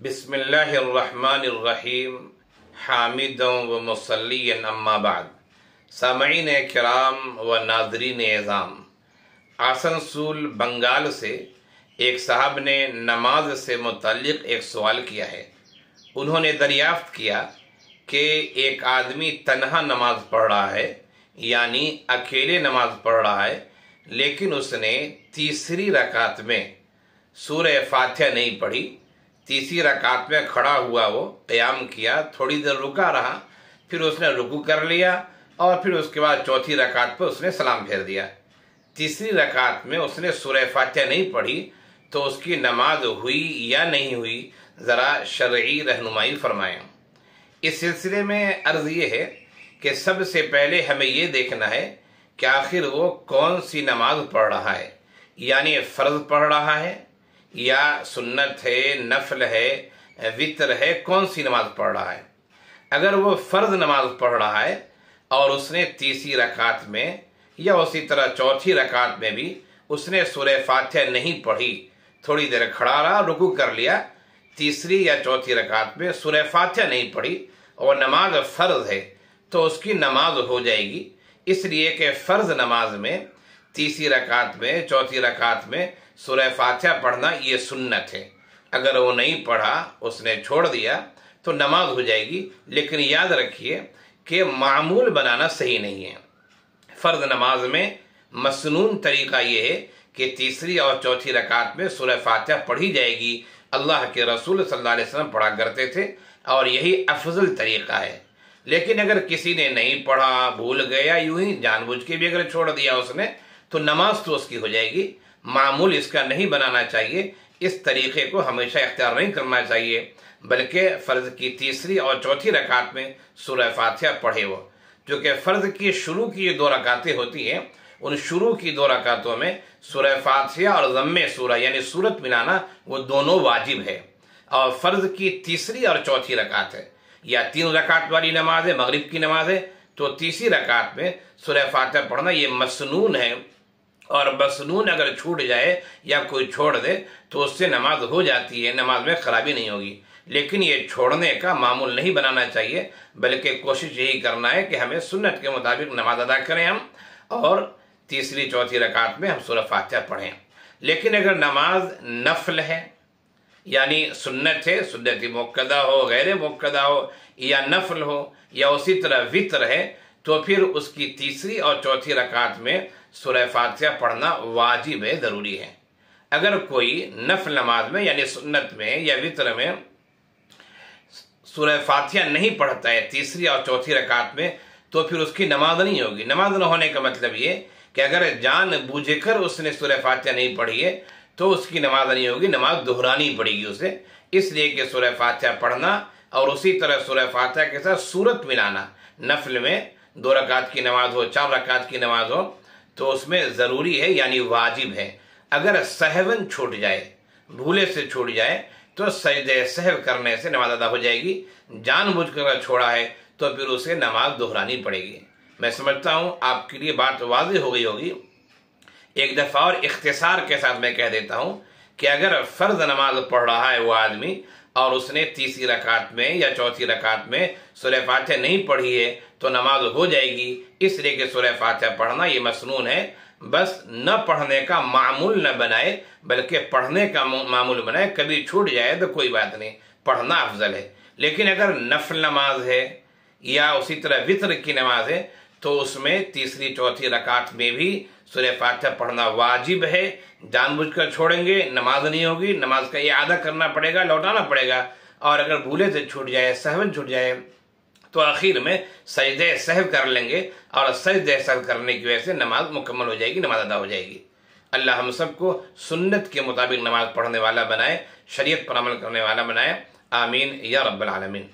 बिस्मिल्लाहिर्रहमानिर्रहीम हामिदों व मुसल्लियन अम्मा बाद। सामईन किराम व नाज़रीन एज़ाम, आसनसोल बंगाल से एक साहब ने नमाज से मुताल्लिक़ एक सवाल किया है। उन्होंने दरियाफ्त किया कि एक आदमी तन्हा नमाज पढ़ रहा है, यानी अकेले नमाज पढ़ रहा है, लेकिन उसने तीसरी रकात में सूरह फातिहा नहीं पढ़ी। तीसरी रकात में खड़ा हुआ, वो क़याम किया, थोड़ी देर रुका रहा, फिर उसने रुकू कर लिया और फिर उसके बाद चौथी रकात पर उसने सलाम फेर दिया। तीसरी रकात में उसने सूरह फातिहा नहीं पढ़ी, तो उसकी नमाज हुई या नहीं हुई, ज़रा शरई रहनुमाई फरमाएं। इस सिलसिले में अर्ज़ ये है कि सबसे पहले हमें ये देखना है कि आखिर वो कौन सी नमाज पढ़ रहा है, यानी फ़र्ज़ पढ़ रहा है या सुन्नत है, नफल है, वितर है, कौन सी नमाज पढ़ रहा है। अगर वो फ़र्ज़ नमाज पढ़ रहा है और उसने तीसरी रकात में या उसी तरह चौथी रकात में भी उसने सूरह फातिहा नहीं पढ़ी, थोड़ी देर खड़ा रहा, रुकू कर लिया, तीसरी या चौथी रकात में सूरह फातिहा नहीं पढ़ी और नमाज फ़र्ज़ है, तो उसकी नमाज हो जाएगी। इसलिए कि फ़र्ज़ नमाज में तीसरी रकात में चौथी रकात में सूरह फातिहा पढ़ना ये सुन्नत है। अगर वो नहीं पढ़ा, उसने छोड़ दिया, तो नमाज हो जाएगी। लेकिन याद रखिए कि मामूल बनाना सही नहीं है। फ़र्ज़ नमाज में मसनून तरीक़ा ये है कि तीसरी और चौथी रकात में सूरह फातिहा पढ़ी जाएगी। अल्लाह के रसूल सल्लल्लाहु अलैहि वसल्लम पढ़ा करते थे और यही अफजल तरीक़ा है। लेकिन अगर किसी ने नहीं पढ़ा, भूल गया, यूं ही जानबूझ के भी अगर छोड़ दिया उसने, तो नमाज तो उसकी हो जाएगी। मामूल इसका नहीं बनाना चाहिए। इस तरीक़े को हमेशा इख्तियार नहीं करना चाहिए, बल्कि फ़र्ज़ की तीसरी और चौथी रकात में सूरह फातिहा पढ़े वो। जो कि फ़र्ज़ की शुरू की 2 रकातें होती हैं, उन शुरू की 2 रकातों में सूरह फातिहा और ज़म्मे सूरह यानी सूरत मिलाना वो दोनों वाजिब है। और फ़र्ज़ की तीसरी और चौथी रकात है या 3 रकात वाली नमाज है, मगरिब की नमाज है, तो तीसरी रकात में सूरह फातिहा पढ़ना ये मसनून है। और मसनून अगर छूट जाए या कोई छोड़ दे तो उससे नमाज हो जाती है, नमाज में खराबी नहीं होगी। लेकिन ये छोड़ने का मामूल नहीं बनाना चाहिए, बल्कि कोशिश यही करना है कि हमें सुन्नत के मुताबिक नमाज अदा करें हम, और तीसरी चौथी रकात में हम सूरह फातिहा पढ़ें। लेकिन अगर नमाज नफल है, यानी सुन्नत है, सुन्नत मुक्कदा हो, गैर मुक्कदा हो, या नफल हो, या उसी तरह वितर है, तो फिर उसकी तीसरी और चौथी रकात में सूरह फातिहा पढ़ना वाजिब है, ज़रूरी है। अगर कोई नफल नमाज में यानी सुन्नत में या वितर में सूरह फातिहा नहीं पढ़ता है तीसरी और चौथी रकात में, तो फिर उसकी नमाज नहीं होगी। नमाज न होने का मतलब ये कि अगर जान बूझकर उसने सूरह फातिहा नहीं पढ़ी है तो उसकी नमाज नहीं होगी, नमाज दोहरानी पड़ेगी उसे। इसलिए कि सूरह फातिहा पढ़ना और उसी तरह सूरह फातिहा के साथ सूरत मिलाना, नफल में 2 रकात की नमाज हो, 4 रकात की नमाज हो, तो उसमें ज़रूरी है, यानी वाजिब है। अगर सहवन छूट जाए, भूले से छूट जाए, तो सजदे सहव करने से नमाज अदा हो जाएगी। जानबूझकर छोड़ा है तो फिर उसे नमाज दोहरानी पड़ेगी। मैं समझता हूँ आपके लिए बात वाज़ेह हो गई होगी। एक दफ़ा और इख्तिसार के साथ मैं कह देता हूँ कि अगर फ़र्ज़ नमाज पढ़ रहा है वो आदमी और उसने तीसरी रकात में या चौथी रकात में सूरह फातिहा नहीं पढ़ी है, तो नमाज हो जाएगी। इसलिए कि सूरह फातिहा पढ़ना ये मसनून है। बस न पढ़ने का मामूल न बनाए, बल्कि पढ़ने का मामूल बनाए। कभी छूट जाए तो कोई बात नहीं, पढ़ना अफजल है। लेकिन अगर नफल नमाज है या उसी तरह वितर की नमाज है, तो उसमें तीसरी चौथी रकात में भी सूरह फातिहा पढ़ना वाजिब है। जानबूझकर छोड़ेंगे, नमाज नहीं होगी, नमाज का इआदा करना पड़ेगा, लौटाना पड़ेगा। और अगर भूले से छूट जाए, सहवन छूट जाए, तो आखिर में सजदे सहव कर लेंगे और सजदे सहव करने की वजह से नमाज मुकम्मल हो जाएगी, नमाज अदा हो जाएगी। अल्लाह हम सबको सुन्नत के मुताबिक नमाज पढ़ने वाला बनाए, शरीयत पर अमल करने वाला बनाए। आमीन या रब्बल आलमीन।